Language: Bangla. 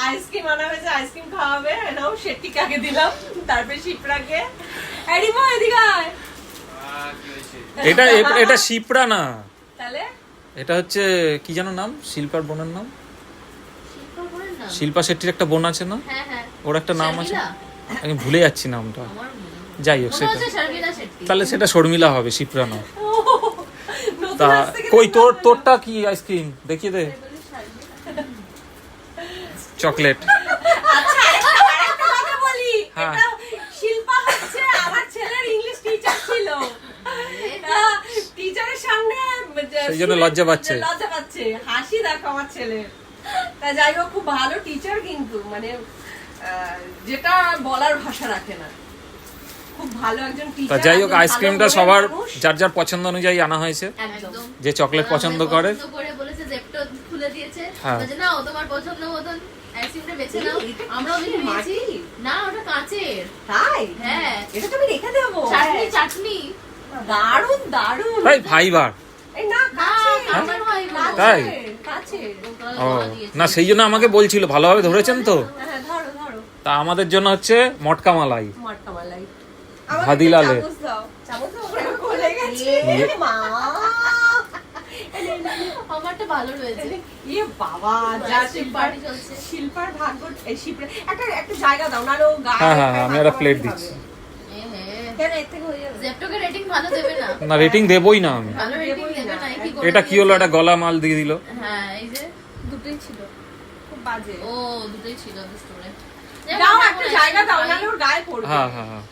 আইসক্রিম আনা হয়েছে, আইসক্রিম খাওয়াবে। নাও শেট্টিকাকে দিলাম, তারপরে শিপ্রাকে। এডিমো এদিকে আয়। এটা এটা শিপ্রা না, তাহলে এটা হচ্ছে কি যেন নাম, শিল্পার বোনের নাম, শিল্পা বোনের নাম? শিল্পা শেট্টির একটা বোন আছে না, হ্যাঁ হ্যাঁ, ওর একটা নাম আছে, শার্মিলা? আমি ভুলে যাচ্ছি নামটা। আমার মনে হয়। যাই হোক মনে সেটা, হচ্ছে শার্মিলা শেট্টি। তাহলে সেটা শর্মিলা হবে, শিপ্রা না। নতুন তা আসছে কিন্তু কই তোরটা কি আইসক্রিম দেখিয়ে দে, চকলেট। আচ্ছা, আরেকটা কথা বলি। হ্যাঁ। এটা শিল্পা হচ্ছে আমার ছেলের ইংলিশ টিচার ছিল। টিচারের সামনে সেই জন্য লজ্জা পাচ্ছে। লজ্জা পাচ্ছে, হাসি দেখো আমার ছেলে। তা যাই হোক, খুব ভালো টিচার কিন্তু, মানে যেটা বলার ভাষা রাখে না, খুব ভালো একজন তা টিচার। যাই হোক, আইসক্রিমটা সবার যার যার পছন্দ অনুযায়ী আনা হয়েছে, একদম। যে চকলেট পছন্দ করে। পছন্দ করে বলেছে জেপটো খুলে দিয়েছে, হ্যাঁ। বলেছে না ও তোমার পছন্দ মতন আইসক্রিমটা বেছে নাও। আমরাও বেছে নিয়েছি। না ওটা কাঁচের। তাই? হ্যাঁ। এটা তুমি রেখে দেবো। চাটনি চাটনি। দারুণ দারুণ। তাই ফাইবার। এই না, না, কাঁচের। কাঁচের হয় এগুলো। তাই? কাঁচের। ও না, সেই জন্য আমাকে বলছিল, ভালোভাবে ধরেছেন তো। হ্যাঁ, ধরো ধরো। তা আমাদের জন্য হচ্ছে মটকা মালাই, মটকা মালাই। ভাদিলালে। চামচ দাও। চামচ দাও, ওরা খুলে গেছে। মা। আমারটা ভালো রয়েছে। ইয়ে বাবা, যা আইসক্রিম পার্টি চলছে। শিল্পার ভাগ্য। এই শিল্পা একটা জায়গা দাও, নাহলে ও গায়ে হ্যাঁ হ্যাঁ, আমি একটা প্লেট দিচ্ছি। কেন এর থেকে হয়ে যাবে? জেপটোকে রেটিং ভালো দেবে না? না, রেটিং দেবই না আমি। ভালো রেটিং দেবে না, কি করে? এটা কি হলো, একটা গলা মাল দিয়ে দিল। হ্যাঁ, এই যে দুটোই ছিল, খুব বাজে। ও দুটোই ছিল স্টোরে। দাও একটা জায়গা দাও, নাহলে ওর গায়ে পড়বে। হ্যাঁ হ্যাঁ হ্যাঁ,